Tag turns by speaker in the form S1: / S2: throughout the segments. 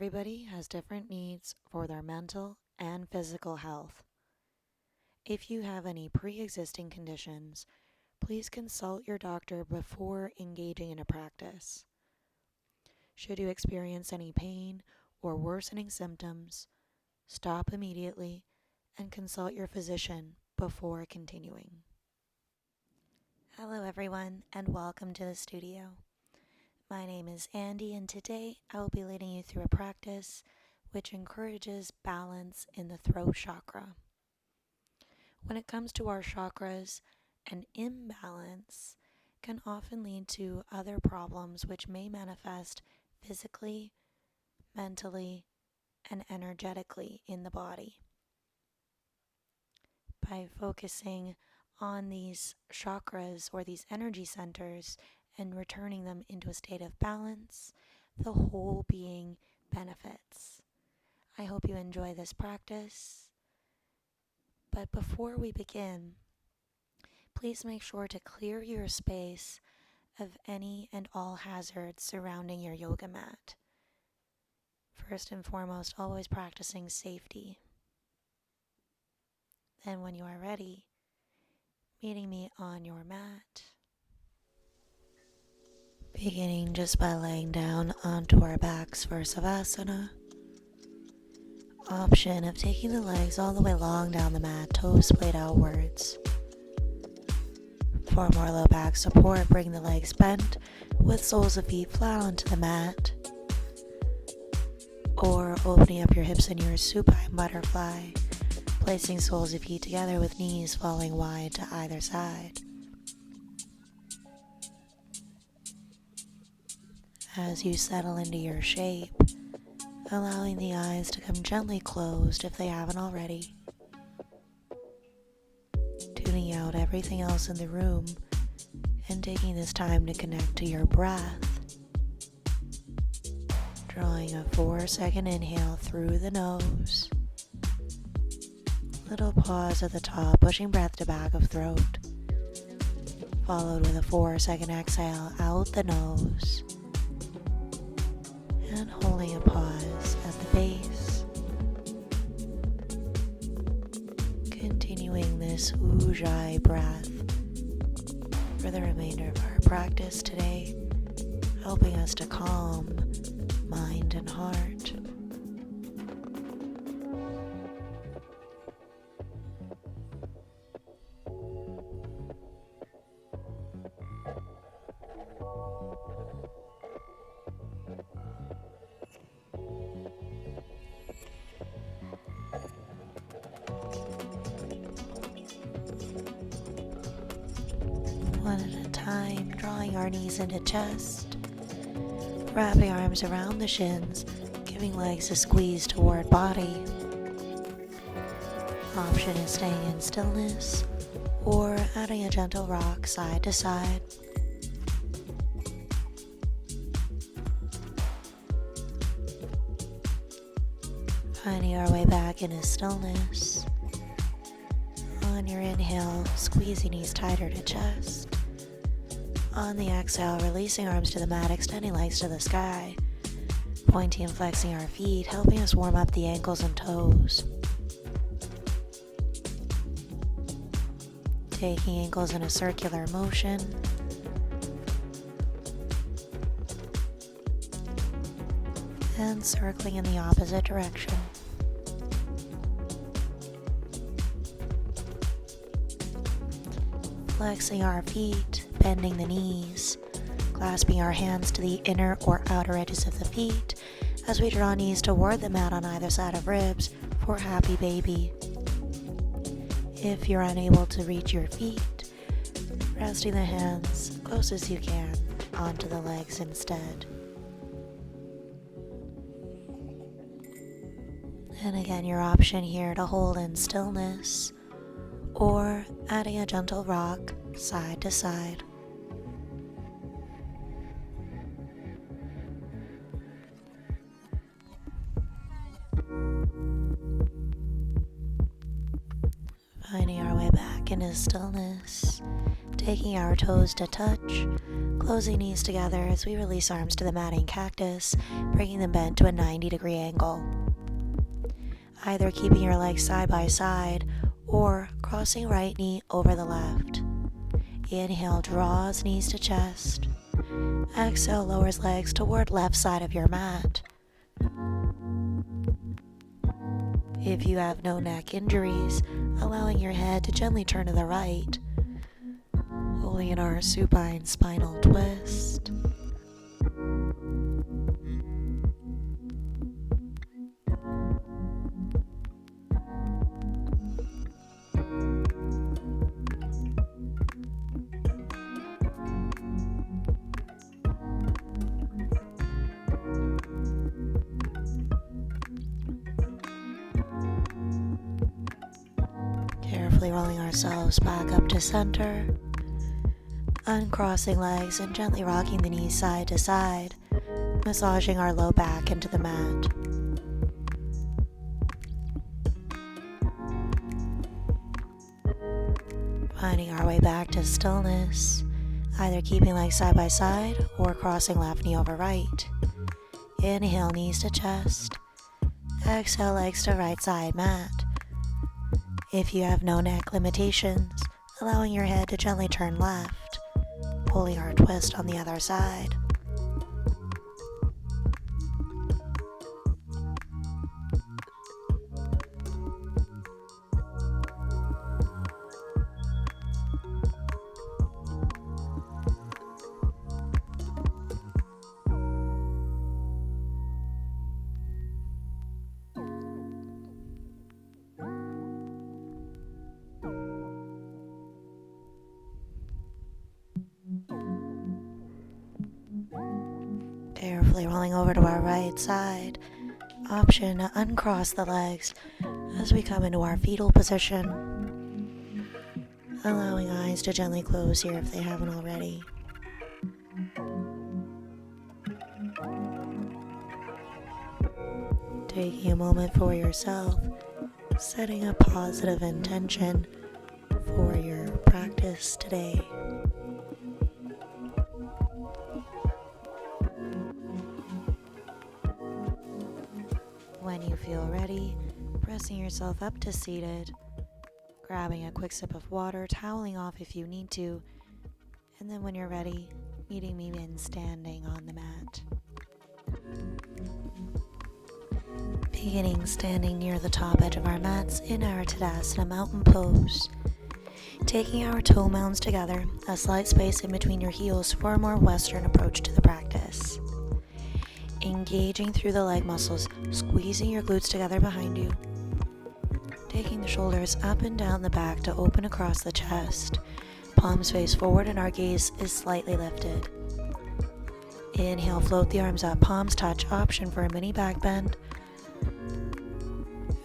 S1: Everybody has different needs for their mental and physical health. If you have any pre-existing conditions, please consult your doctor before engaging in a practice. Should you experience any pain or worsening symptoms, stop immediately and consult your physician before continuing. Hello everyone, and welcome to the studio. My name is Andy, and today I will be leading you through a practice which encourages balance in the throat chakra. When it comes to our chakras, an imbalance can often lead to other problems which may manifest physically, mentally, and energetically in the body. By focusing on these chakras or these energy centers and returning them into a state of balance, the whole being benefits. I hope you enjoy this practice. But before we begin, please make sure to clear your space of any and all hazards surrounding your yoga mat. First and foremost, always practicing safety. Then when you are ready, meeting me on your mat. Beginning just by laying down onto our backs for Savasana. Option of taking the legs all the way long down the mat, toes splayed outwards. For more low back support, bring the legs bent with soles of feet flat onto the mat. Or opening up your hips in your supine butterfly, placing soles of feet together with knees falling wide to either side. As you settle into your shape, allowing the eyes to come gently closed if they haven't already. Tuning out everything else in the room and taking this time to connect to your breath. Drawing a 4-second inhale through the nose. Little pause at the top, pushing breath to back of throat. Followed with a 4-second exhale out the nose. And holding a pause at the base. Continuing this Ujjayi breath for the remainder of our practice today, helping us to calm mind and heart. One at a time, drawing our knees into chest, wrapping arms around the shins, giving legs a squeeze toward body. Option is staying in stillness or adding a gentle rock side to side. Finding our way back into stillness. On your inhale, squeezing knees tighter to chest. On the exhale, releasing arms to the mat, extending legs to the sky. Pointing and flexing our feet, helping us warm up the ankles and toes. Taking ankles in a circular motion. And circling in the opposite direction. Flexing our feet, bending the knees, clasping our hands to the inner or outer edges of the feet as we draw knees toward the mat on either side of ribs for happy baby. If you're unable to reach your feet, resting the hands close as you can onto the legs instead. And again, your option here to hold in stillness or adding a gentle rock side to side. Finding our way back into stillness, Taking our toes to touch, closing knees together as we release arms to the matting cactus, bringing them bent to a 90-degree angle. Either keeping your legs side by side or crossing right knee over the left. Inhale, draws knees to chest. Exhale, lowers legs toward left side of your mat. If you have no neck injuries, allowing your head to gently turn to the right. Holding in our supine spinal twist. Carefully rolling ourselves back up to center. Uncrossing legs and gently rocking the knees side to side, massaging our low back into the mat. Finding our way back to stillness, either keeping legs side by side or crossing left knee over right. Inhale, knees to chest. Exhale, legs to right side mat. If you have no neck limitations, allowing your head to gently turn left, pulling our twist on the other side. Carefully rolling over to our right side. Option to uncross the legs as we come into our fetal position. Allowing eyes to gently close here if they haven't already. Taking a moment for yourself, setting a positive intention for your practice today. When you feel ready, pressing yourself up to seated, grabbing a quick sip of water, toweling off if you need to, and then when you're ready, meeting me in standing on the mat. Beginning standing near the top edge of our mats in our Tadasana mountain pose. Taking our toe mounds together, a slight space in between your heels for a more Western approach to the practice. Engaging through the leg muscles, squeezing your glutes together behind you. Taking the shoulders up and down the back to open across the chest. Palms face forward and our gaze is slightly lifted. Inhale, float the arms up, palms touch, option for a mini back bend.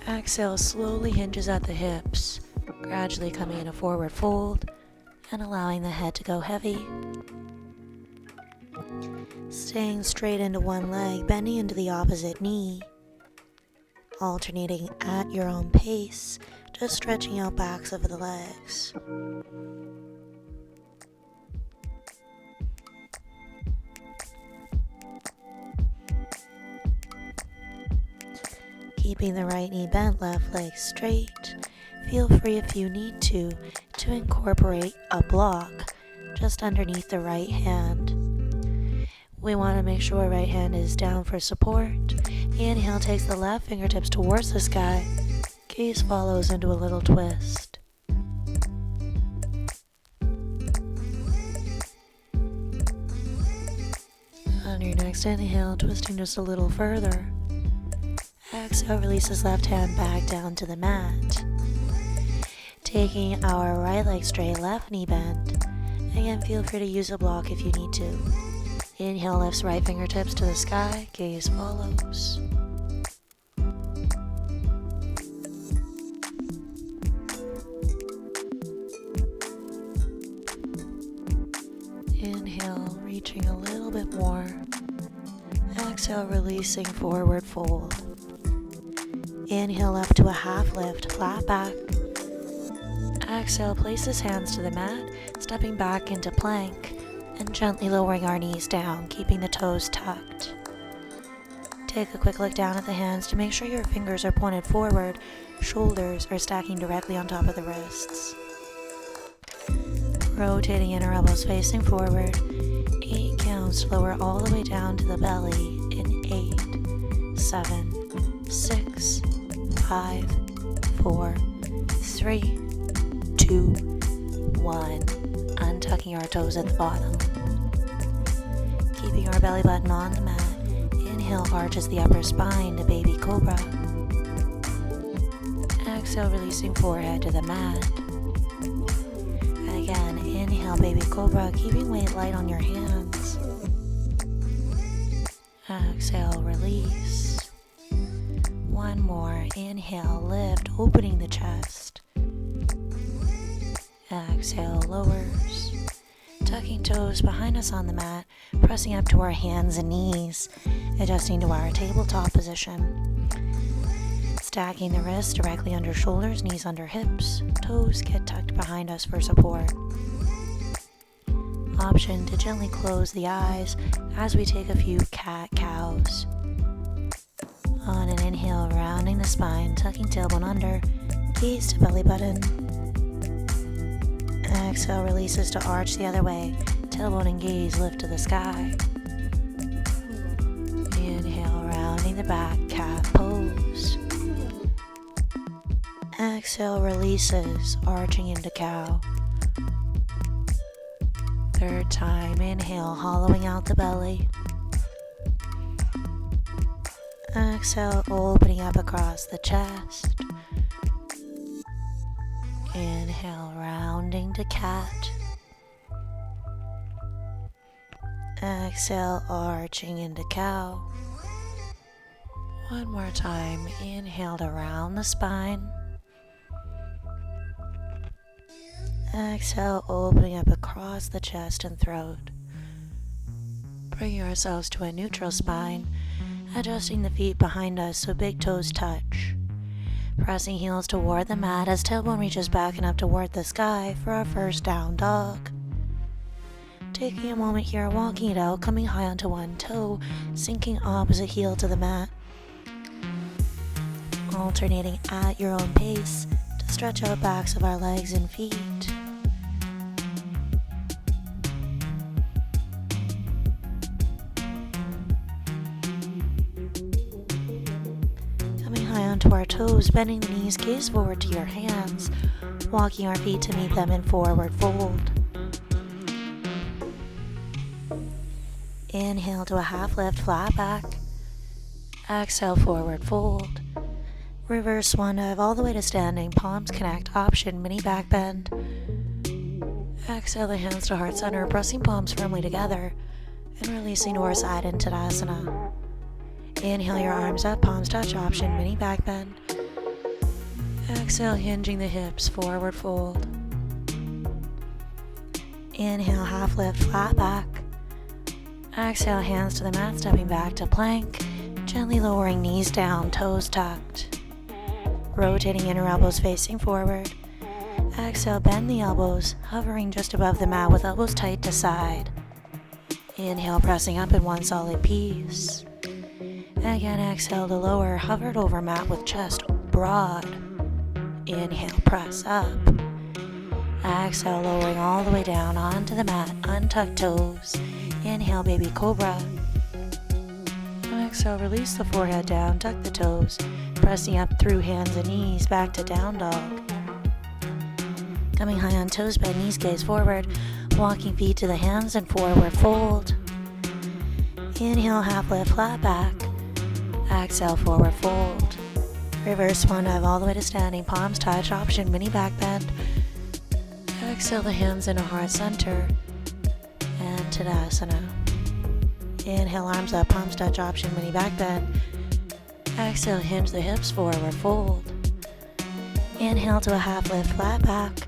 S1: Exhale, slowly hinges at the hips, gradually coming in a forward fold and allowing the head to go heavy. Staying straight into one leg, bending into the opposite knee. Alternating at your own pace, just stretching out backs of the legs. Keeping the right knee bent, left leg straight. Feel free if you need to incorporate a block just underneath the right hand. We want to make sure right hand is down for support. Inhale takes the left fingertips towards the sky. Gaze follows into a little twist. On your next inhale, twisting just a little further. Exhale, releases left hand back down to the mat. Taking our right leg straight, left knee bent. Again, feel free to use a block if you need to. Inhale, lifts right fingertips to the sky, gaze follows. Inhale, reaching a little bit more. Exhale, releasing forward fold. Inhale up to a half lift, flat back. Exhale, places hands to the mat, stepping back into plank, and gently lowering our knees down, keeping the toes tucked. Take a quick look down at the hands to make sure your fingers are pointed forward, shoulders are stacking directly on top of the wrists. Rotating inner elbows facing forward, 8 counts, lower all the way down to the belly in 8, 7, 6, 5, 4, 3, 2, 1. Untucking our toes at the bottom. Keeping our belly button on the mat. Inhale, arches the upper spine to baby cobra. Exhale, releasing forehead to the mat. Again, inhale, baby cobra, keeping weight light on your hands. Exhale, release. One more. Inhale, lift, opening the chest. Exhale, lowers. Tucking toes behind us on the mat, pressing up to our hands and knees, adjusting to our tabletop position. Stacking the wrists directly under shoulders, knees under hips, toes get tucked behind us for support. Option to gently close the eyes as we take a few cat-cows. On an inhale, rounding the spine, tucking tailbone under, gaze to belly button. Exhale, releases to arch the other way, tailbone and gaze lift to the sky. Inhale, rounding the back, cat pose. Exhale, releases, arching into cow. Third time, inhale, hollowing out the belly. Exhale, opening up across the chest. Inhale, rounding to cat. Exhale, arching into cow. One more time, inhale to round the spine. Exhale, opening up across the chest and throat. Bringing ourselves to a neutral spine, adjusting the feet behind us so big toes touch. Pressing heels toward the mat as tailbone reaches back and up toward the sky for our first down dog. Taking a moment here, walking it out, coming high onto one toe, sinking opposite heel to the mat. Alternating at your own pace to stretch out backs of our legs and feet. Onto our toes, bending the knees, gaze forward to your hands, walking our feet to meet them in forward fold. Inhale to a half lift, flat back. Exhale, forward fold. Reverse swan dive all the way to standing, palms connect, option, mini back bend. Exhale the hands to heart center, pressing palms firmly together, and releasing to our side in Tadasana. Inhale your arms up, palms touch, option, mini back bend. Exhale, hinging the hips, forward fold. Inhale, half lift, flat back. Exhale, hands to the mat, stepping back to plank, gently lowering knees down, toes tucked. Rotating inner elbows facing forward. Exhale, bend the elbows, hovering just above the mat with elbows tight to side. Inhale, pressing up in one solid piece. Again, exhale to lower, hovered over mat with chest broad. Inhale, press up. Exhale, lowering all the way down onto the mat, untuck toes. Inhale, baby cobra. Exhale, release the forehead down, tuck the toes, pressing up through hands and knees, back to down dog. Coming high on toes, bend knees, gaze forward, walking feet to the hands and forward fold. Inhale, half lift, flat back. Exhale, forward fold. Reverse swan dive all the way to standing, palms touch, option, mini back bend. Exhale the hands into heart center and Tadasana. Inhale, arms up, palms touch, option, mini back bend. Exhale, hinge the hips, forward fold. Inhale to a half lift, flat back.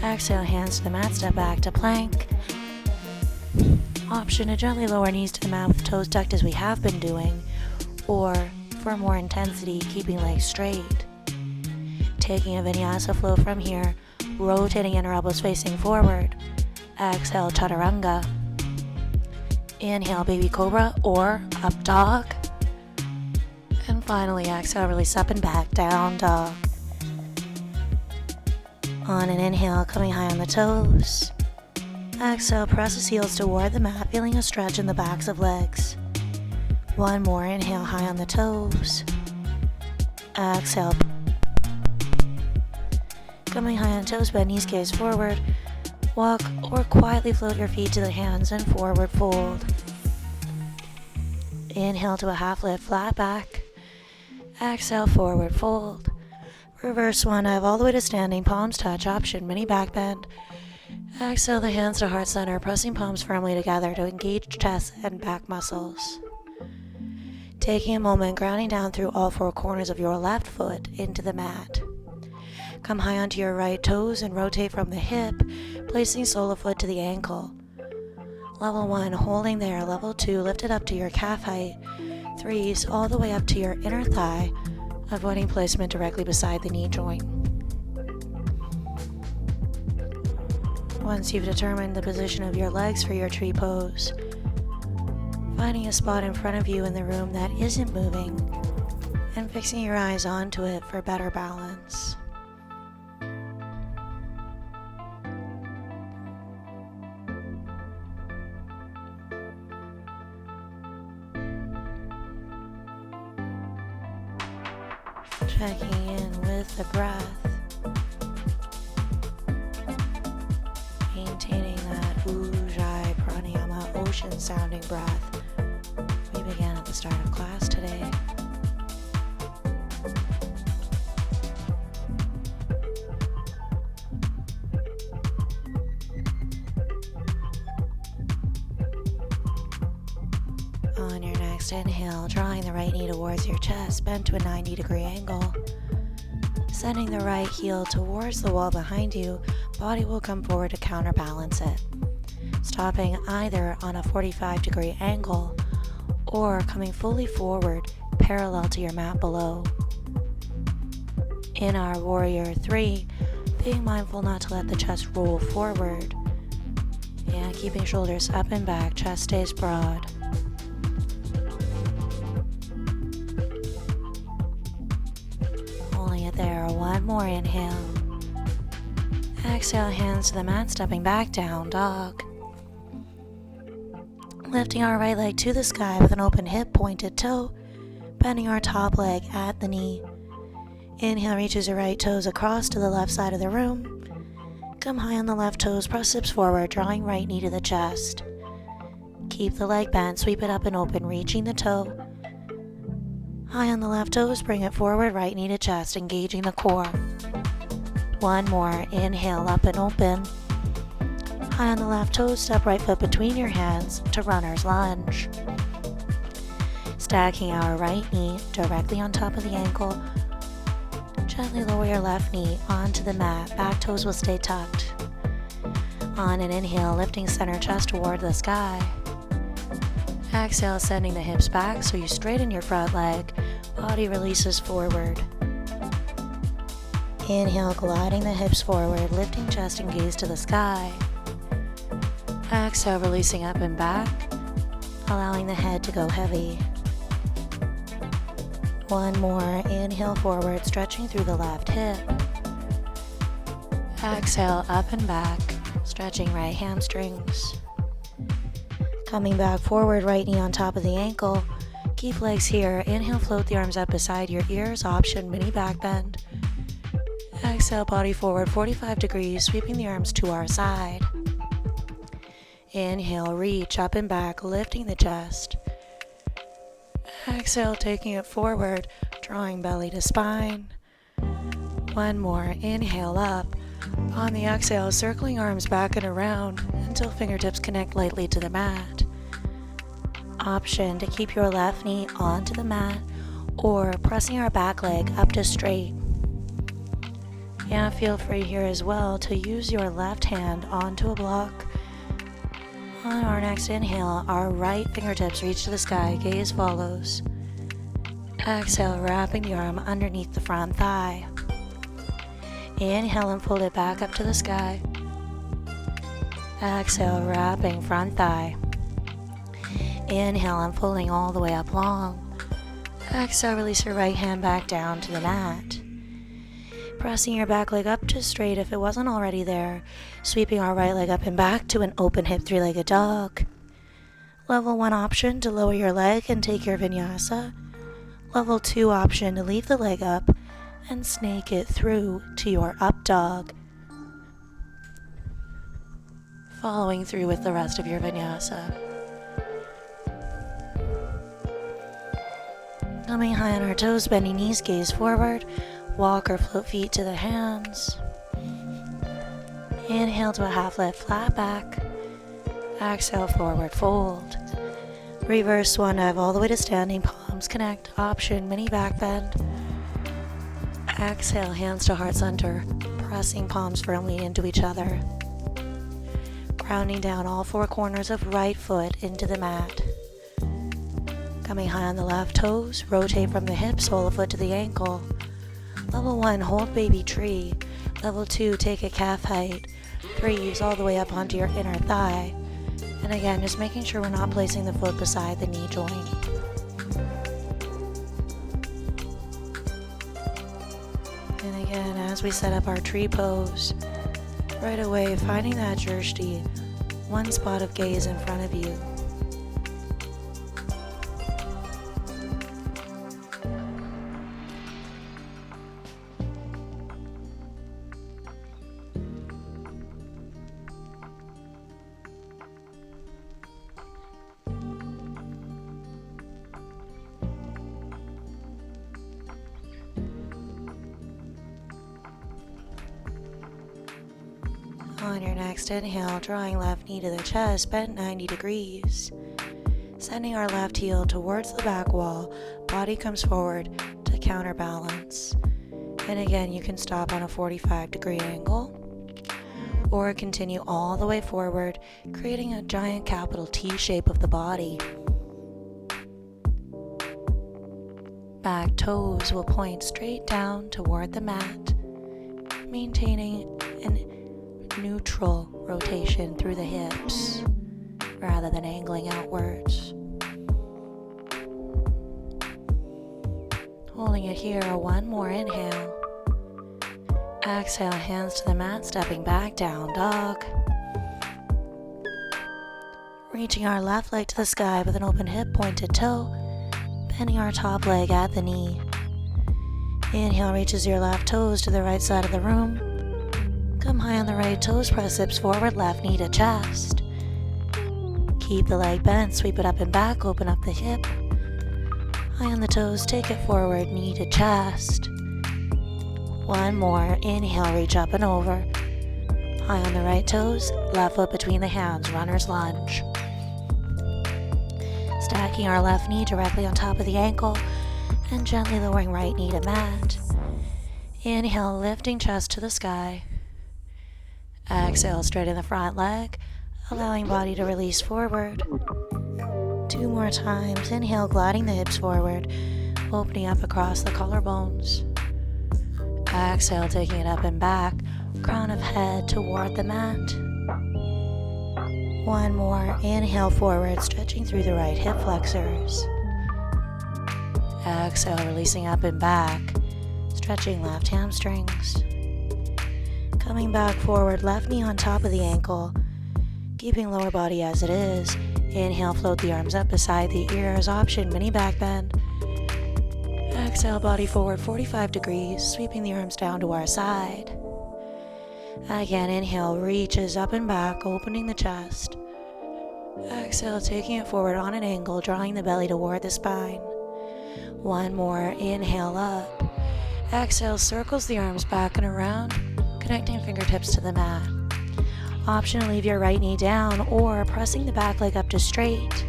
S1: Exhale, hands to the mat, step back to plank. Option to gently lower knees to the mat with toes tucked as we have been doing, or for more intensity, keeping legs straight. Taking a vinyasa flow from here, rotating inner elbows facing forward. Exhale, chaturanga. Inhale, baby cobra or up dog. And finally, exhale, release up and back, down dog. On an inhale, coming high on the toes. Exhale, press the heels toward the mat, feeling a stretch in the backs of legs. One more, inhale, high on the toes. Exhale. Coming high on toes, bend knees, gaze forward. Walk or quietly float your feet to the hands and forward fold. Inhale to a half lift, flat back. Exhale, forward fold. Reverse one dive all the way to standing, palms touch, option, mini back bend. Exhale the hands to heart center, pressing palms firmly together to engage chest and back muscles. Taking a moment, grounding down through all four corners of your left foot into the mat. Come high onto your right toes and rotate from the hip, placing sole of foot to the ankle. Level 1, holding there. Level 2, lift it up to your calf height. 3s, all the way up to your inner thigh, avoiding placement directly beside the knee joint. Once you've determined the position of your legs for your tree pose, finding a spot in front of you in the room that isn't moving, and fixing your eyes onto it for better balance. Checking in with the breath, maintaining that Ujjayi Pranayama ocean sounding breath we began at the start of class today. On your next inhale, drawing the right knee towards your chest, bend to a 90-degree angle. Sending the right heel towards the wall behind you, body will come forward to counterbalance it. Stopping either on a 45-degree angle or coming fully forward, parallel to your mat below. In our Warrior 3, being mindful not to let the chest roll forward, and keeping shoulders up and back, chest stays broad. Holding it there, one more inhale. Exhale, hands to the mat, stepping back, down dog. Lifting our right leg to the sky with an open hip, pointed toe, bending our top leg at the knee. Inhale, reaches your right toes across to the left side of the room. Come high on the left toes, press hips forward, drawing right knee to the chest. Keep the leg bent, sweep it up and open, reaching the toe. High on the left toes, bring it forward, right knee to chest, engaging the core. One more, inhale, up and open. High on the left toes, step right foot between your hands to runner's lunge. Stacking our right knee directly on top of the ankle. Gently lower your left knee onto the mat, back toes will stay tucked. On an inhale, lifting center chest toward the sky. Exhale, sending the hips back so you straighten your front leg, body releases forward. Inhale, gliding the hips forward, lifting chest and gaze to the sky. Exhale, releasing up and back, allowing the head to go heavy. One more, inhale forward, stretching through the left hip. Exhale, up and back, stretching right hamstrings. Coming back forward, right knee on top of the ankle. Keep legs here. Inhale, float the arms up beside your ears, option, mini back bend. Exhale, body forward, 45 degrees, sweeping the arms to our side. Inhale, reach up and back, lifting the chest. Exhale, taking it forward, drawing belly to spine. One more, inhale up. On the exhale, circling arms back and around until fingertips connect lightly to the mat. Option to keep your left knee onto the mat or pressing our back leg up to straight. And feel free here as well to use your left hand onto a block. On our next inhale, our right fingertips reach to the sky, gaze follows. Exhale, wrapping the arm underneath the front thigh. Inhale and fold it back up to the sky. Exhale, wrapping front thigh. Inhale, unfolding all the way up long. Exhale, release your right hand back down to the mat. Pressing your back leg up to straight if it wasn't already there. Sweeping our right leg up and back to an open hip three-legged dog. Level 1 option to lower your leg and take your vinyasa. Level 2 option to leave the leg up and snake it through to your up dog. Following through with the rest of your vinyasa. Coming high on our toes, bending knees, gaze forward. Walk or float feet to the hands. Inhale to a half lift, flat back. Exhale, forward fold. Reverse swan dive all the way to standing, palms connect. Option, mini back bend. Exhale, hands to heart center, pressing palms firmly into each other. Grounding down all four corners of right foot into the mat. Coming high on the left toes, rotate from the hips, sole of foot to the ankle. Level 1, hold baby tree. Level 2, take a calf height. 3, use all the way up onto your inner thigh. And again, just making sure we're not placing the foot beside the knee joint. And again, as we set up our tree pose, right away finding that drishti, one spot of gaze in front of you. On your next inhale, drawing left knee to the chest, bent 90 degrees. Sending our left heel towards the back wall, body comes forward to counterbalance. And again, you can stop on a 45-degree angle or continue all the way forward, creating a giant capital T shape of the body. Back toes will point straight down toward the mat, maintaining an neutral rotation through the hips rather than angling outwards. Holding it here, one more inhale. Exhale, hands to the mat, stepping back, down dog. Reaching our left leg to the sky with an open hip, pointed toe, bending our top leg at the knee. Inhale reaches your left toes to the right side of the room. Come high on the right toes, press hips forward, left knee to chest. Keep the leg bent, sweep it up and back, open up the hip. High on the toes, take it forward, knee to chest. One more, inhale, reach up and over. High on the right toes, left foot between the hands, runner's lunge. Stacking our left knee directly on top of the ankle and gently lowering right knee to mat. Inhale, lifting chest to the sky. Exhale, straighten the front leg, allowing body to release forward. 2 more times. Inhale, gliding the hips forward, opening up across the collarbones. Exhale, taking it up and back, crown of head toward the mat. 1 more. Inhale forward, stretching through the right hip flexors. Exhale, releasing up and back, stretching left hamstrings. Coming back forward, left knee on top of the ankle, keeping lower body as it is. Inhale, float the arms up beside the ears, option, mini back bend. Exhale, body forward 45 degrees, sweeping the arms down to our side. Again, inhale, reaches up and back, opening the chest. Exhale, taking it forward on an angle, drawing the belly toward the spine. 1 more, inhale up. Exhale, circles the arms back and around, connecting fingertips to the mat. Option to leave your right knee down or pressing the back leg up to straight.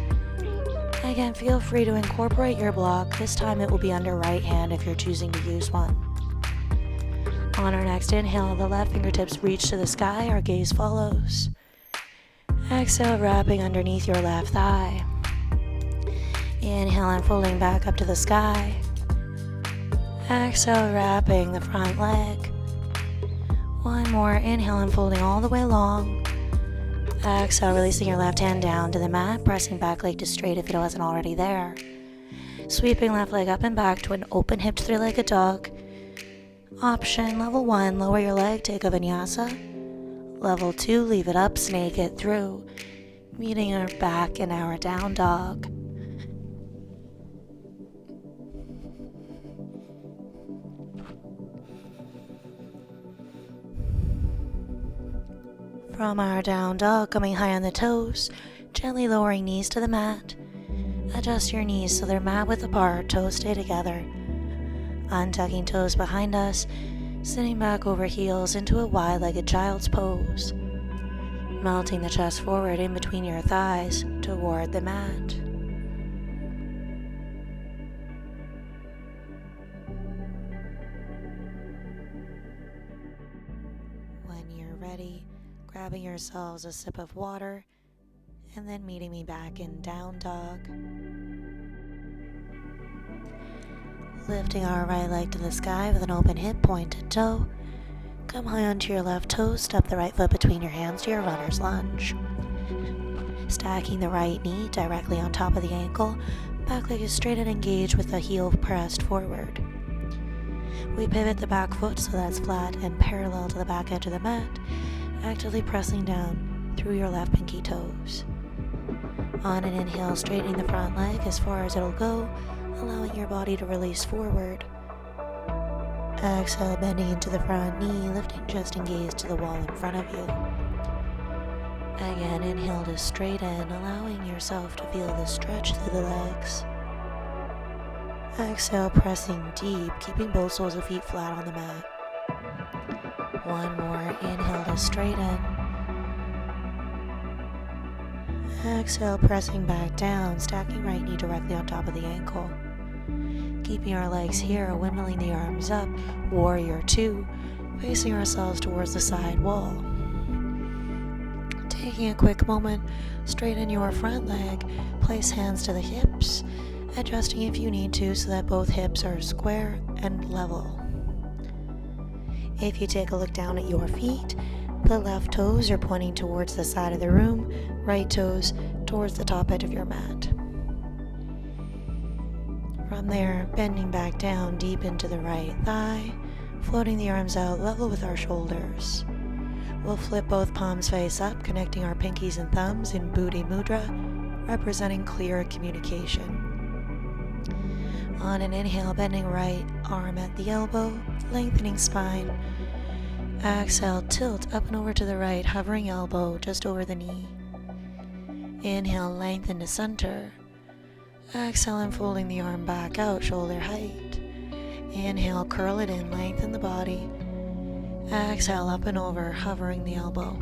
S1: Again, feel free to incorporate your block. This time it will be under right hand if you're choosing to use one. On our next inhale, the left fingertips reach to the sky, our gaze follows. Exhale, wrapping underneath your left thigh. Inhale, unfolding back up to the sky. Exhale, wrapping the front leg. One more. Inhale, unfolding all the way long. Exhale, releasing your left hand down to the mat, pressing back leg to straight if it wasn't already there. Sweeping left leg up and back to an open hipped three-legged dog. Option level 1, lower your leg, take a vinyasa. Level 2, leave it up, snake it through, meeting our back in our down dog. From our down dog, coming high on the toes, gently lowering knees to the mat. Adjust your knees so they're mat width apart, toes stay together. Untucking toes behind us, sitting back over heels into a wide-legged child's pose. Melting the chest forward in between your thighs toward the mat. When you're ready, grabbing yourselves a sip of water, and then meeting me back in down dog. Lifting our right leg to the sky with an open hip, pointed toe. Come high onto your left toe, step the right foot between your hands to your runner's lunge. Stacking the right knee directly on top of the ankle, back leg is straight and engaged with the heel pressed forward. We pivot the back foot so that's flat and parallel to the back edge of the mat, actively pressing down through your left pinky toes. On an inhale, straightening the front leg as far as it'll go, allowing your body to release forward. Exhale, bending into the front knee, lifting chest and gaze to the wall in front of you. Again, inhale to straighten, allowing yourself to feel the stretch through the legs. Exhale, pressing deep, keeping both soles of feet flat on the mat. One more, inhale to straighten. Exhale, pressing back down, stacking right knee directly on top of the ankle. Keeping our legs here, windmilling the arms up, warrior 2, facing ourselves towards the side wall. Taking a quick moment, straighten your front leg, place hands to the hips, adjusting if you need to so that both hips are square and level. If you take a look down at your feet, the left toes are pointing towards the side of the room, right toes towards the top edge of your mat. From there, bending back down deep into the right thigh, floating the arms out level with our shoulders. We'll flip both palms face up, connecting our pinkies and thumbs in Buddhi Mudra, representing clear communication. On an inhale, bending right arm at the elbow, lengthening spine. Exhale, tilt up and over to the right, hovering elbow just over the knee. Inhale, lengthen to center. Exhale, unfolding the arm back out, shoulder height. Inhale, curl it in, lengthen the body. Exhale, up and over, hovering the elbow.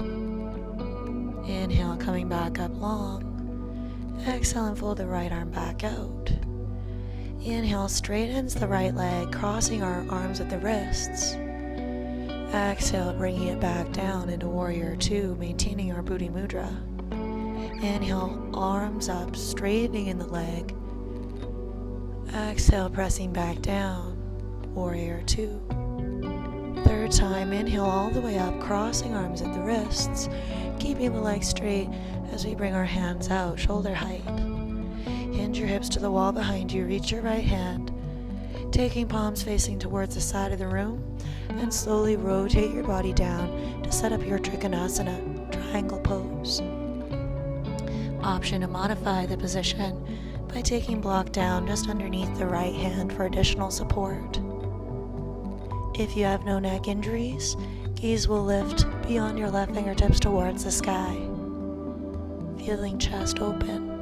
S1: Inhale, coming back up long. Exhale, and fold the right arm back out. Inhale, straightens the right leg, crossing our arms at the wrists. Exhale, bringing it back down into warrior 2, maintaining our Buddhi Mudra. Inhale, arms up, straightening in the leg. Exhale, pressing back down, warrior 2. Third time, inhale all the way up, crossing arms at the wrists, keeping the legs straight as we bring our hands out, shoulder height. Hinge your hips to the wall behind you, reach your right hand, taking palms facing towards the side of the room, and slowly rotate your body down to set up your Trikonasana, triangle pose. Option to modify the position by taking block down just underneath the right hand for additional support. If you have no neck injuries, gaze will lift beyond your left fingertips towards the sky, feeling chest open.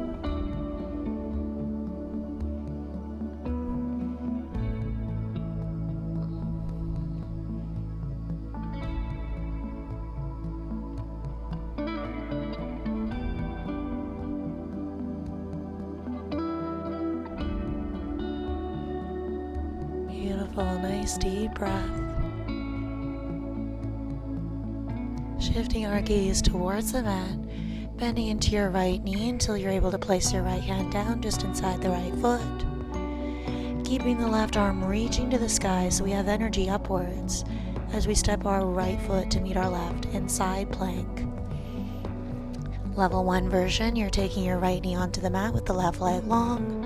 S1: Beautiful, nice deep breath. Shifting our gaze towards the mat, bending into your right knee until you're able to place your right hand down just inside the right foot. Keeping the left arm reaching to the sky so we have energy upwards as we step our right foot to meet our left in side plank. Level 1 version, you're taking your right knee onto the mat with the left leg long.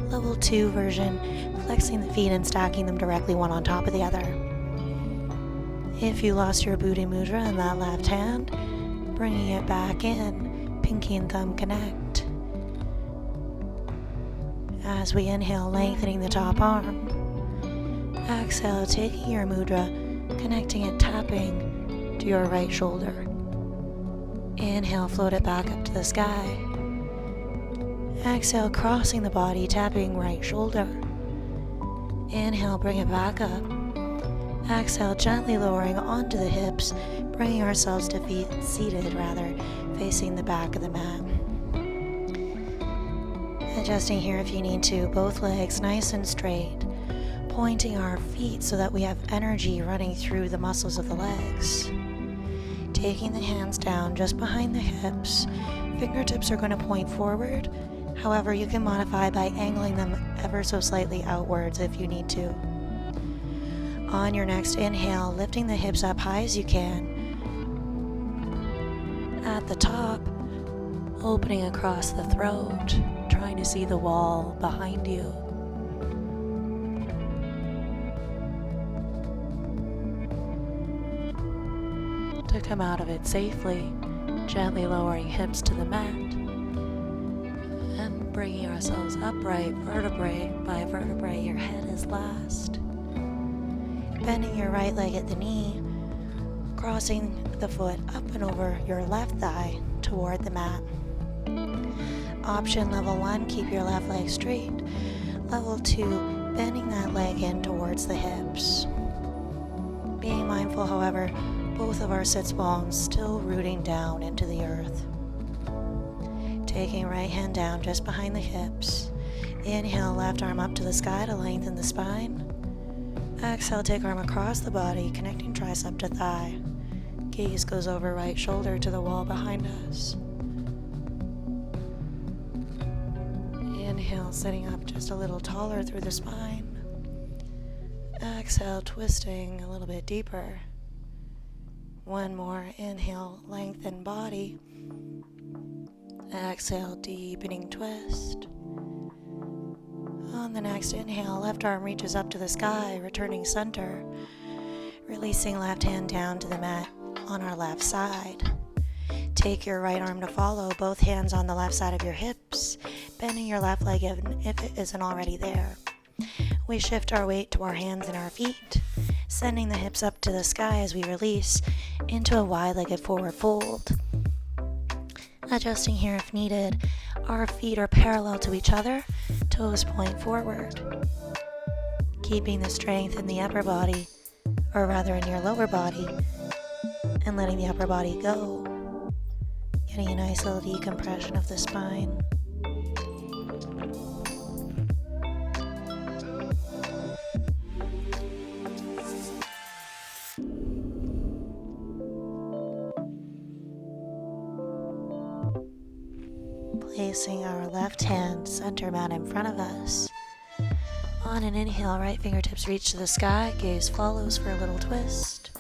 S1: Level 2 version, flexing the feet and stacking them directly one on top of the other. If you lost your Buddha mudra in that left hand, bringing it back in, pinky and thumb connect. As we inhale, lengthening the top arm. Exhale, taking your mudra, connecting it, tapping to your right shoulder. Inhale, float it back up to the sky. Exhale, crossing the body, tapping right shoulder. Inhale, bring it back up. Exhale, gently lowering onto the hips, bringing ourselves to feet seated, facing the back of the mat. Adjusting here if you need to, both legs nice and straight, pointing our feet so that we have energy running through the muscles of the legs. Taking the hands down just behind the hips, fingertips are going to point forward. However, you can modify by angling them ever so slightly outwards if you need to. On your next inhale, lifting the hips up high as you can. At the top, opening across the throat, trying to see the wall behind you. To come out of it safely, gently lowering hips to the mat and bringing ourselves upright, vertebrae by vertebrae. Your head is last. Bending your right leg at the knee, crossing the foot up and over your left thigh toward the mat. Option level 1, keep your left leg straight. Level 2, bending that leg in towards the hips. Being mindful, however, both of our sits bones still rooting down into the earth. Taking right hand down just behind the hips. Inhale, left arm up to the sky to lengthen the spine. Exhale, take arm across the body, connecting tricep to thigh. Gaze goes over right shoulder to the wall behind us. Inhale, sitting up just a little taller through the spine. Exhale, twisting a little bit deeper. One more. Inhale, lengthen body. Exhale, deepening twist. On the next inhale, left arm reaches up to the sky, returning center. Releasing left hand down to the mat on our left side. Take your right arm to follow, both hands on the left side of your hips, bending your left leg if it isn't already there. We shift our weight to our hands and our feet, sending the hips up to the sky as we release into a wide-legged forward fold. Adjusting here if needed, our feet are parallel to each other, toes point forward. Keeping the strength in the upper body, or rather in your lower body, and letting the upper body go. Getting a nice little decompression of the spine. Placing our left hand center mat in front of us. On an inhale, right fingertips reach to the sky, gaze follows for a little twist.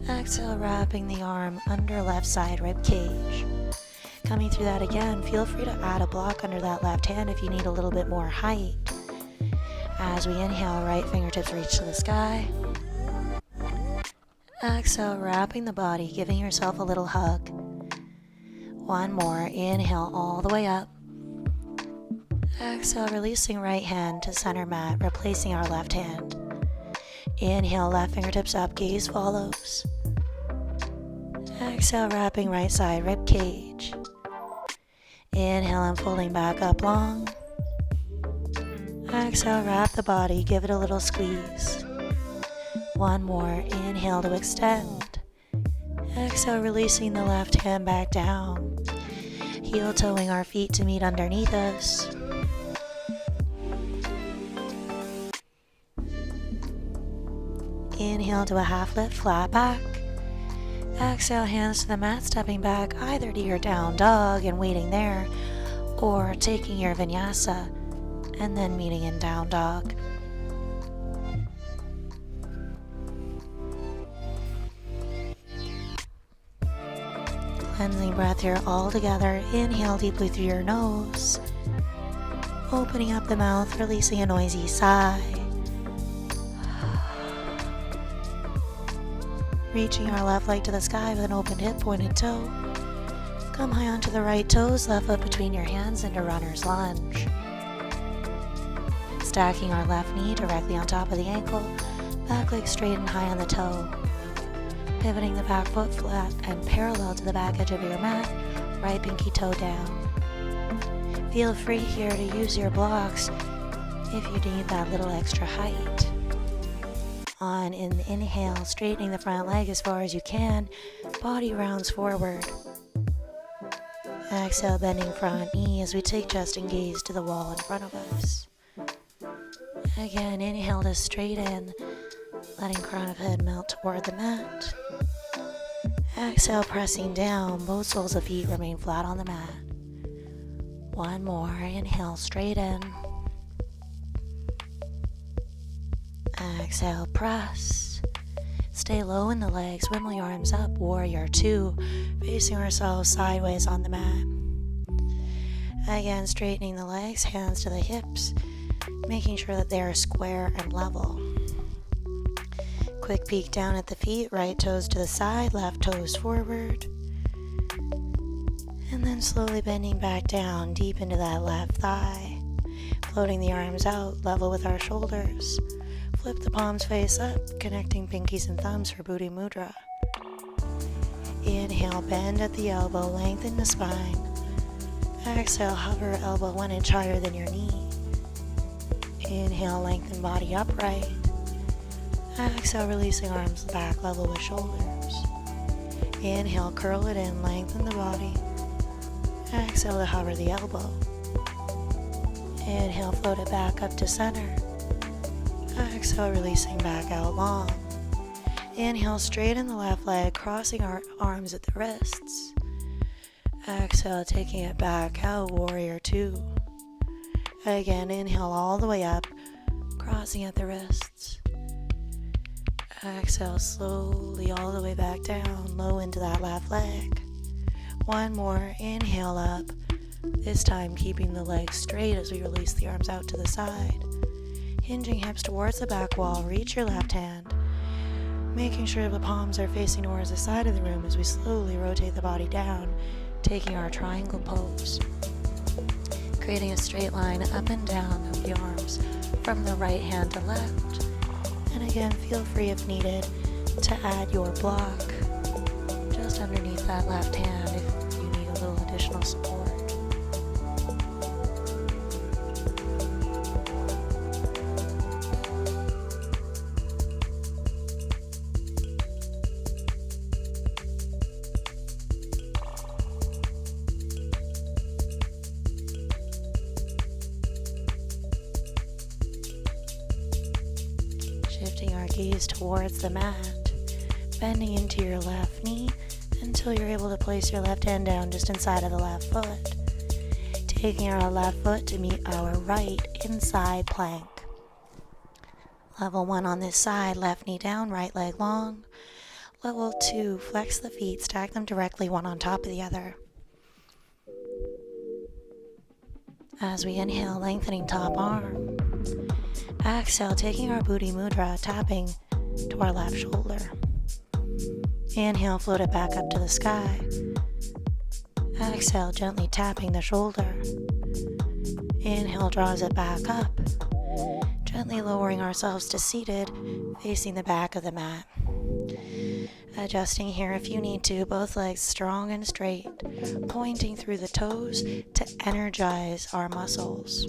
S1: Exhale, wrapping the arm under left side rib cage. Coming through that again, feel free to add a block under that left hand if you need a little bit more height. As we inhale, right fingertips reach to the sky. Exhale, wrapping the body, giving yourself a little hug. One more. Inhale all the way up. Exhale, releasing right hand to center mat, replacing our left hand. Inhale, left fingertips up, gaze follows. Exhale, wrapping right side rib cage. Inhale and folding back up long. Exhale, wrap the body, give it a little squeeze. One more. Inhale to extend. Exhale, releasing the left hand back down. Heel toeing our feet to meet underneath us. Inhale to a half lift, flat back. Exhale, hands to the mat, stepping back either to your down dog and waiting there, or taking your vinyasa and then meeting in down dog. Cleansing breath here all together. Inhale deeply through your nose. Opening up the mouth, releasing a noisy sigh. Reaching our left leg to the sky with an open hip, pointed toe. Come high onto the right toes, left foot between your hands into runner's lunge. Stacking our left knee directly on top of the ankle, back leg straight and high on the toe. Pivoting the back foot flat and parallel to the back edge of your mat, right pinky toe down. Feel free here to use your blocks if you need that little extra height. On an inhale, straightening the front leg as far as you can, body rounds forward. Exhale, bending front knee as we take chest and gaze to the wall in front of us. Again, inhale to straighten, letting crown of head melt toward the mat. Exhale, pressing down, both soles of feet remain flat on the mat. One more, inhale, straighten. Exhale, press. Stay low in the legs, wimble your arms up, warrior two, facing ourselves sideways on the mat. Again, straightening the legs, hands to the hips, making sure that they are square and level. Quick peek down at the feet, right toes to the side, left toes forward. And then slowly bending back down, deep into that left thigh. Floating the arms out, level with our shoulders. Flip the palms face up, connecting pinkies and thumbs for Buddha Mudra. Inhale, bend at the elbow, lengthen the spine. Exhale, hover elbow 1 inch higher than your knee. Inhale, lengthen body upright. Exhale, releasing arms back, level with shoulders. Inhale, curl it in, lengthen the body. Exhale to hover the elbow. Inhale, float it back up to center. Exhale, releasing back out long. Inhale, straighten the left leg, crossing our arms at the wrists. Exhale, taking it back out, warrior two. Again, inhale all the way up, crossing at the wrists. Exhale, slowly all the way back down, low into that left leg. One more, inhale up, this time keeping the legs straight as we release the arms out to the side. Hinging hips towards the back wall, reach your left hand, making sure the palms are facing towards the side of the room as we slowly rotate the body down, taking our triangle pose. Creating a straight line up and down of the arms from the right hand to left. And again, feel free if needed to add your block just underneath that left hand if you need a little additional support. Shifting our gaze towards the mat, bending into your left knee until you're able to place your left hand down just inside of the left foot. Taking our left foot to meet our right inside plank. Level 1 on this side, left knee down, right leg long. Level 2, flex the feet, stack them directly one on top of the other. As we inhale, lengthening top arm. Exhale, taking our Buddha Mudra, tapping to our left shoulder. Inhale, float it back up to the sky. Exhale, gently tapping the shoulder. Inhale, draws it back up. Gently lowering ourselves to seated, facing the back of the mat. Adjusting here if you need to, both legs strong and straight, pointing through the toes to energize our muscles.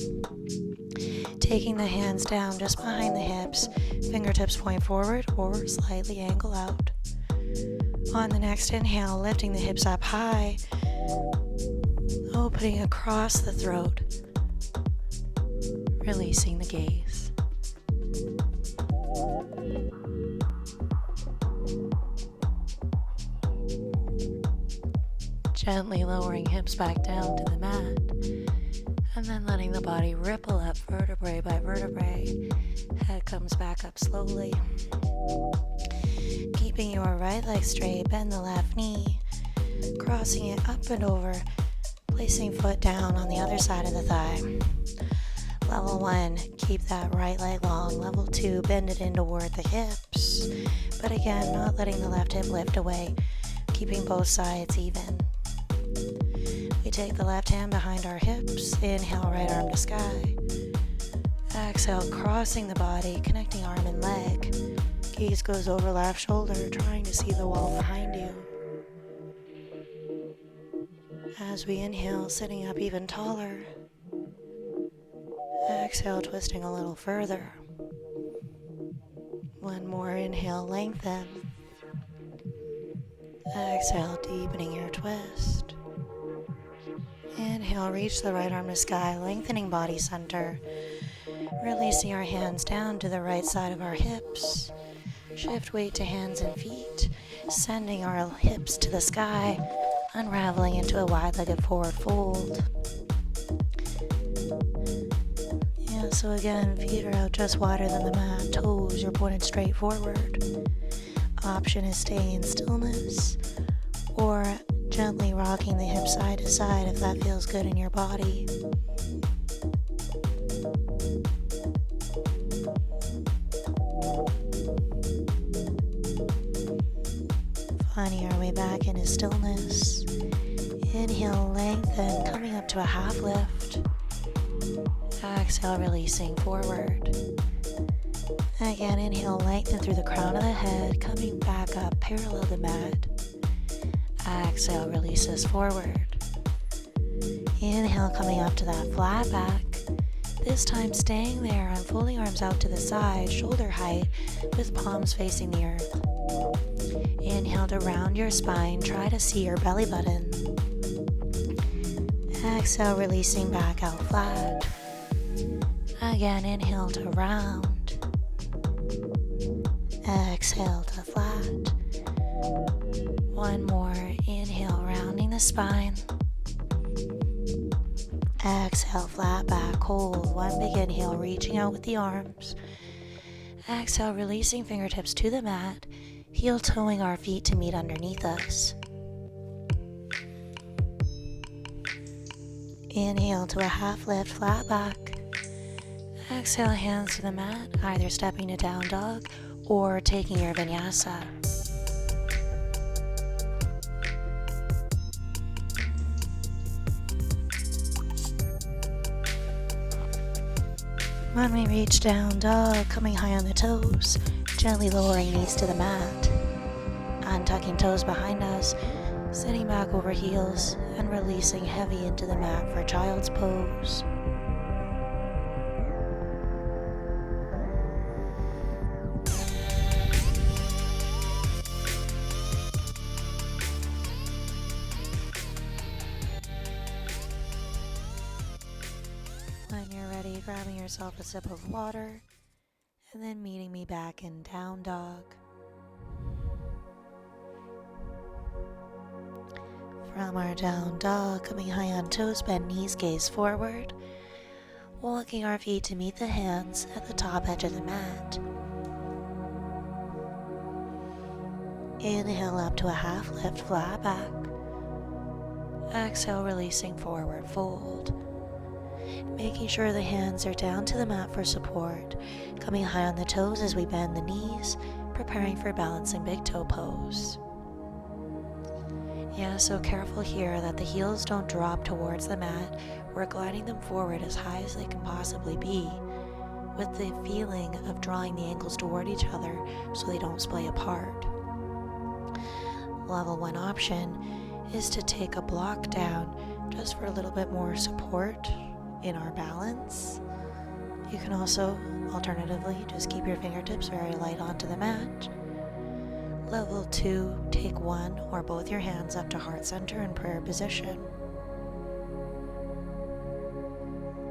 S1: Taking the hands down just behind the hips, fingertips point forward or slightly angle out. On the next inhale, lifting the hips up high, opening across the throat, releasing the gaze. Gently lowering hips back down to the mat, and then letting the body ripple up vertebrae by vertebrae. Head comes back up slowly. Keeping your right leg straight, bend the left knee. crossing it up and over, placing foot down on the other side of the thigh. Level 1, keep that right leg long. Level 2, bend it in toward the hips, but again, not letting the left hip lift away, keeping both sides even. We take the left hand behind our hips, inhale, right arm to sky. Exhale, crossing the body, connecting arm and leg. Gaze goes over left shoulder, trying to see the wall behind you. As we inhale, sitting up even taller. Exhale, twisting a little further. One more inhale, lengthen. Exhale, deepening your twist. Inhale, reach the right arm to sky, lengthening body center. Releasing our hands down to the right side of our hips. Shift weight to hands and feet, sending our hips to the sky, unraveling into a wide-legged forward fold. Yeah, so again, feet are out just wider than the mat, toes are pointed straight forward. Option is staying in stillness or gently rocking the hips side to side if that feels good in your body. Finding our way back into stillness. Inhale, lengthen, coming up to a half lift. Exhale, releasing forward. Again, inhale, lengthen through the crown of the head, coming back up, parallel the mat. Exhale, releases forward. Inhale, coming up to that flat back. This time staying there, unfolding arms out to the side, shoulder height, with palms facing the earth. Inhale to round your spine, try to see your belly button. Exhale, releasing back out flat. Again, inhale to round. Exhale to flat. One more, inhale, rounding the spine. Exhale, flat back, hold. One big inhale, reaching out with the arms. Exhale, releasing fingertips to the mat, heel toeing our feet to meet underneath us. Inhale to a half lift, flat back. Exhale, hands to the mat, either stepping to down dog or taking your vinyasa. When we reach down dog, coming high on the toes, gently lowering knees to the mat, untucking toes behind us, sitting back over heels, and releasing heavy into the mat for child's pose. When you're ready, grabbing yourself a sip of water, and then meeting me back in down dog. From our down dog, coming high on toes, bend knees, gaze forward, walking our feet to meet the hands at the top edge of the mat. Inhale up to a half lift, flat back. Exhale, releasing forward fold. Making sure the hands are down to the mat for support, coming high on the toes as we bend the knees, preparing for balancing big toe pose. Yeah, so careful here that the heels don't drop towards the mat. We're gliding them forward as high as they can possibly be, with the feeling of drawing the ankles toward each other so they don't splay apart. Level 1 option is to take a block down just for a little bit more support in our balance. You can also, alternatively, just keep your fingertips very light onto the mat. Level 2, take one or both your hands up to heart center in prayer position.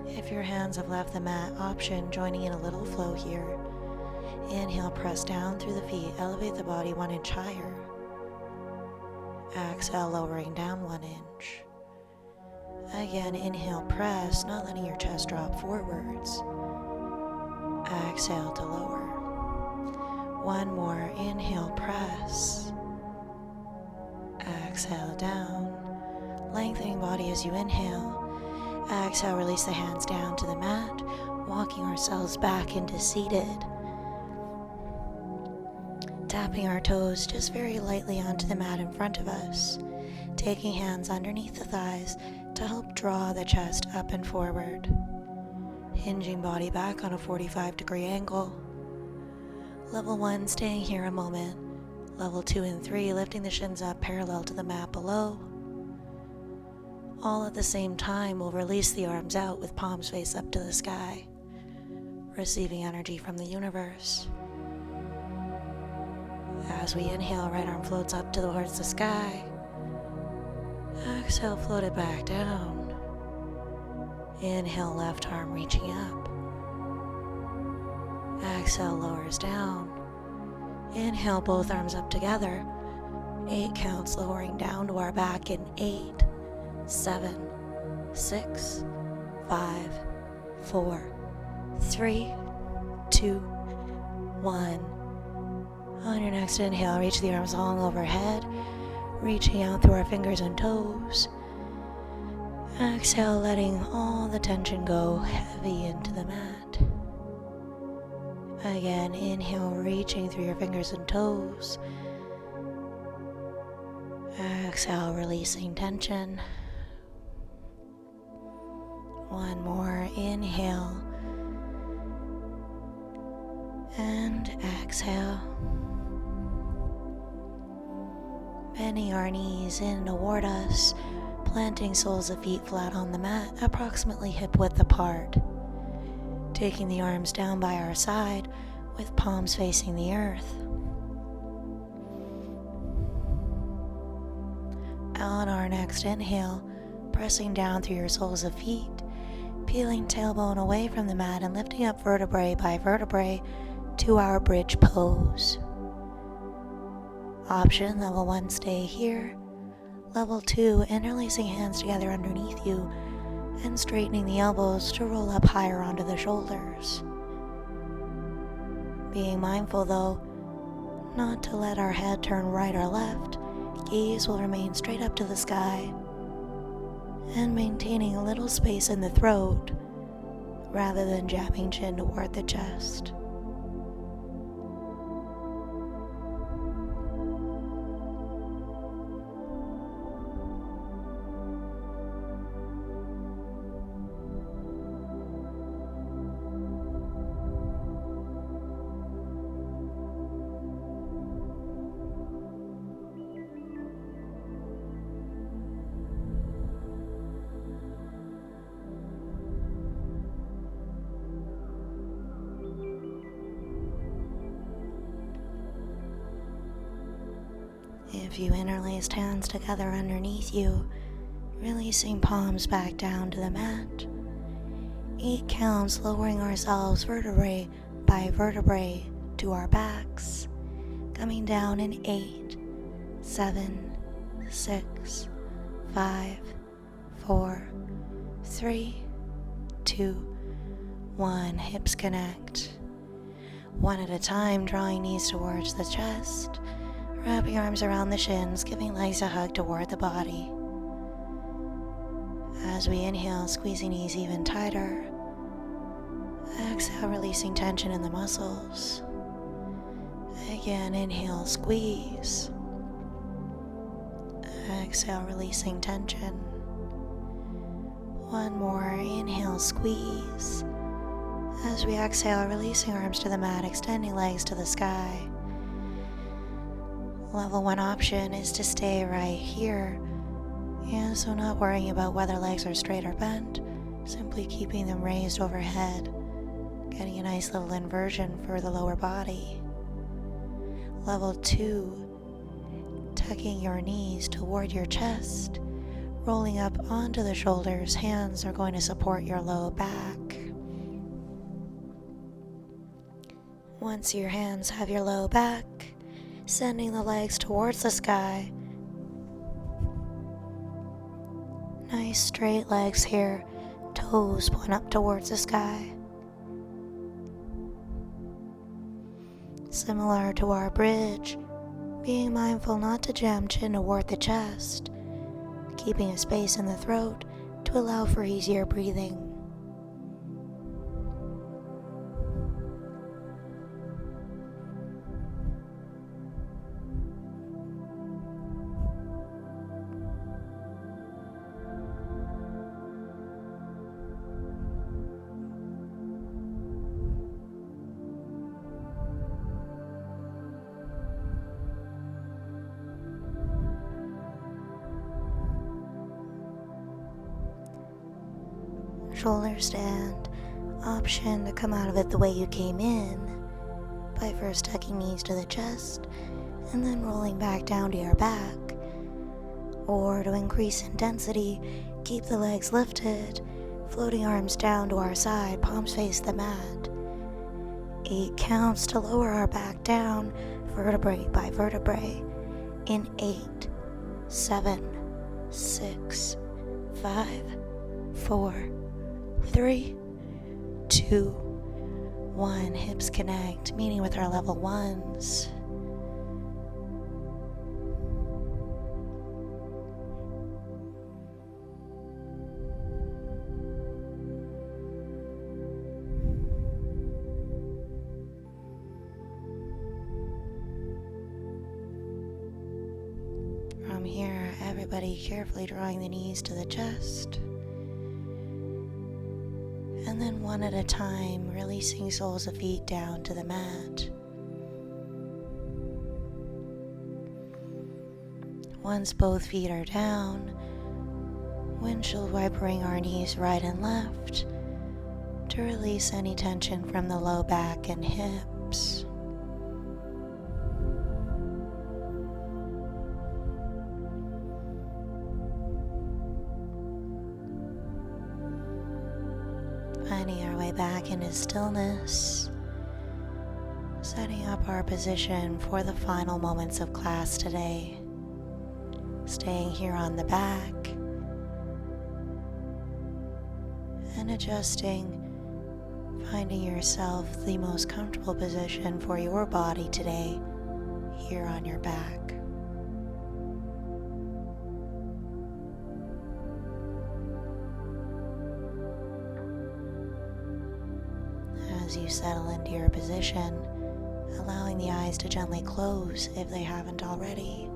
S1: If your hands have left the mat, option joining in a little flow here. Inhale, press down through the feet, elevate the body 1 inch higher. Exhale, lowering down 1 inch. Again, inhale, press, not letting your chest drop forwards. Exhale to lower. One more, inhale, press. Exhale down, lengthening body as you inhale. Exhale, release the hands down to the mat, walking ourselves back into seated. Tapping our toes just very lightly onto the mat in front of us, taking hands underneath the thighs to help draw the chest up and forward. Hinging body back on a 45-degree angle. Level 1, staying here a moment. Level 2 and 3, lifting the shins up parallel to the mat below. All at the same time, we'll release the arms out with palms face up to the sky, receiving energy from the universe. As we inhale, right arm floats up towards the sky. Exhale, float it back down. Inhale, left arm reaching up. Exhale, lowers down. Inhale, both arms up together. 8 counts, lowering down to our back in 8, 7, 6, 5, 4, 3, 2, 1. On your next inhale, reach the arms long overhead, reaching out through our fingers and toes. Exhale, letting all the tension go heavy into the mat. Again, inhale, reaching through your fingers and toes. Exhale, releasing tension. One more inhale. And exhale. Bending our knees in toward us, planting soles of feet flat on the mat, approximately hip width apart. Taking the arms down by our side with palms facing the earth. On our next inhale, pressing down through your soles of feet, peeling tailbone away from the mat and lifting up vertebrae by vertebrae to our bridge pose. Option level 1, stay here. Level 2, interlacing hands together underneath you and straightening the elbows to roll up higher onto the shoulders. Being mindful though, not to let our head turn right or left, gaze will remain straight up to the sky and maintaining a little space in the throat rather than jabbing chin toward the chest. If you interlaced hands together underneath you, releasing palms back down to the mat. 8 counts, lowering ourselves vertebrae by vertebrae to our backs, coming down in 8, 7, 6, 5, 4, 3, 2, 1. Hips connect. One at a time, drawing knees towards the chest. Wrapping arms around the shins, giving legs a hug toward the body. As we inhale, squeezing knees even tighter. Exhale, releasing tension in the muscles. Again, inhale, squeeze. Exhale, releasing tension. One more, inhale, squeeze. As we exhale, releasing arms to the mat, extending legs to the sky. Level 1 option is to stay right here, and so not worrying about whether legs are straight or bent, simply keeping them raised overhead, getting a nice little inversion for the lower body. Level 2, tucking your knees toward your chest, rolling up onto the shoulders, hands are going to support your low back. Once your hands have your low back, sending the legs towards the sky. Nice straight legs here, toes point up towards the sky. Similar to our bridge, Being mindful not to jam chin toward the chest, keeping a space in the throat to allow for easier breathing. Shoulder stand, option to come out of it the way you came in, by first tucking knees to the chest and then rolling back down to your back. Or to increase intensity, keep the legs lifted, floating arms down to our side, palms face the mat. 8 counts to lower our back down, vertebrae by vertebrae, in 8, 7, 6, 5, 4, 3, 2, 1. Hips connect, meeting with our level 1s. From here, everybody carefully drawing the knees to the chest. And then one at a time, releasing soles of feet down to the mat. Once both feet are down, windshield wipering our knees right and left to release any tension from the low back and hips. Finding our way back into stillness, setting up our position for the final moments of class today. Staying here on the back and adjusting, finding yourself the most comfortable position for your body today, here on your back. As you settle into your position, allowing the eyes to gently close if they haven't already.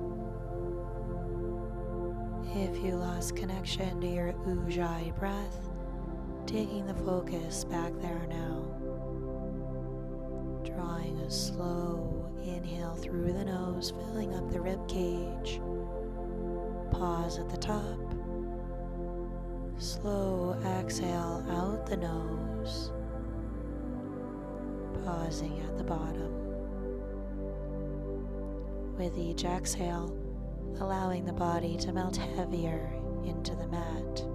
S1: If you lost connection to your Ujjayi breath, taking the focus back there now. Drawing a slow inhale through the nose, filling up the rib cage. Pause at the top. Slow exhale out the nose. Pausing at the bottom. With each exhale, allowing the body to melt heavier into the mat.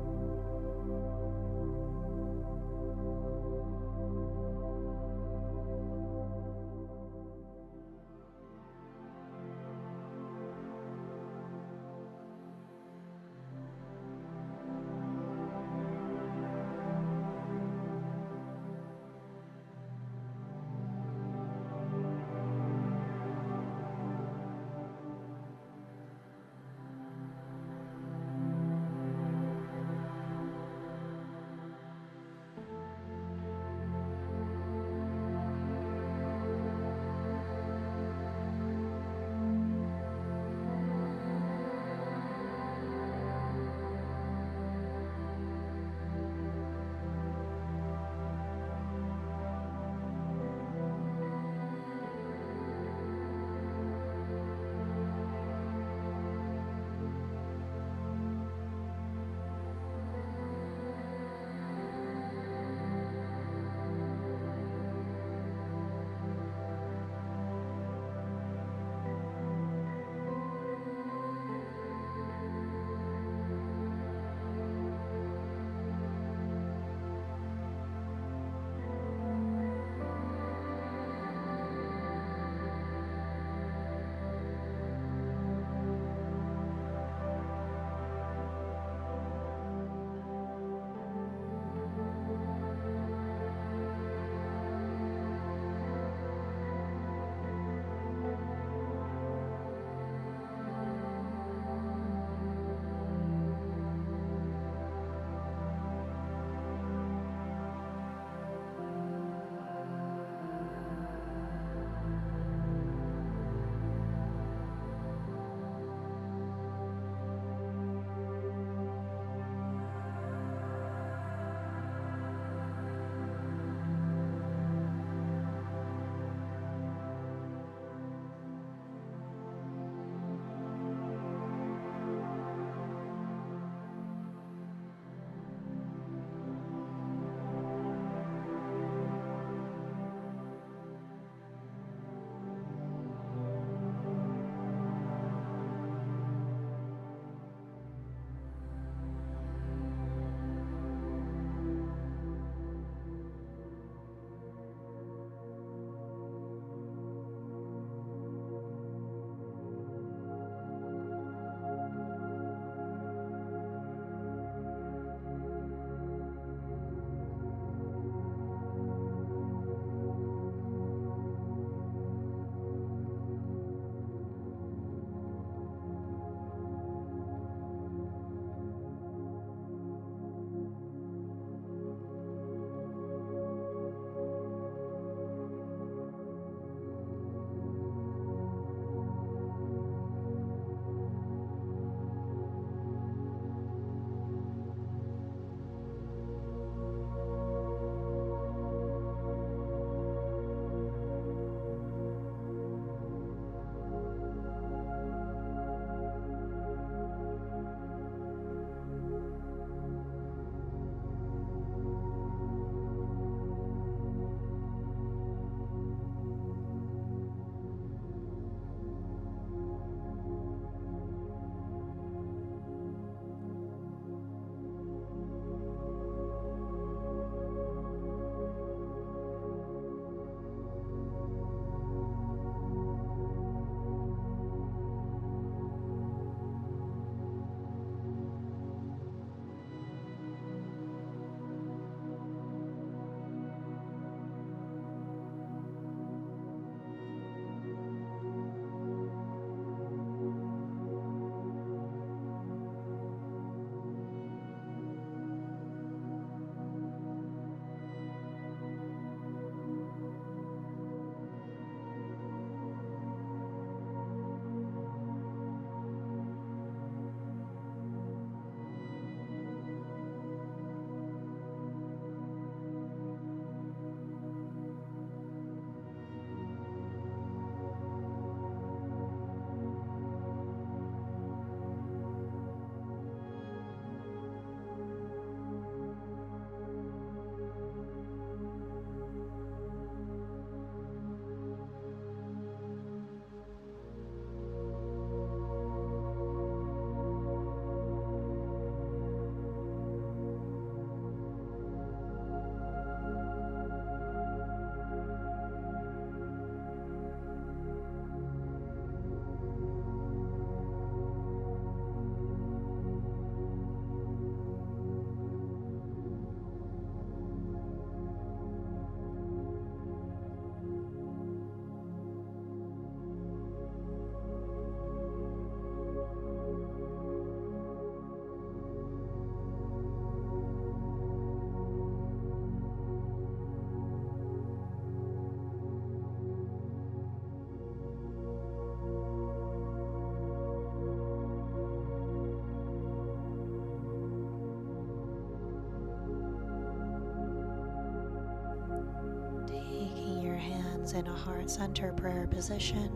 S1: hands in a heart center prayer position,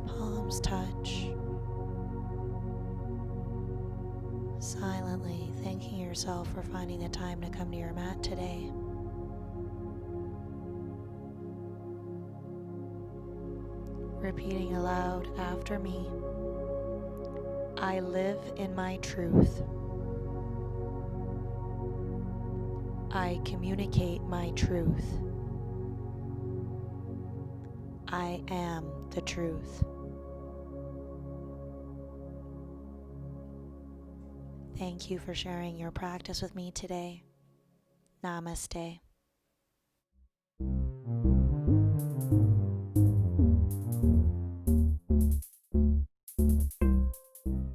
S1: palms touch. Silently thanking yourself for finding the time to come to your mat today. Repeating aloud after me. I live in my truth. I communicate my truth. I am the truth. Thank you for sharing your practice with me today. Namaste.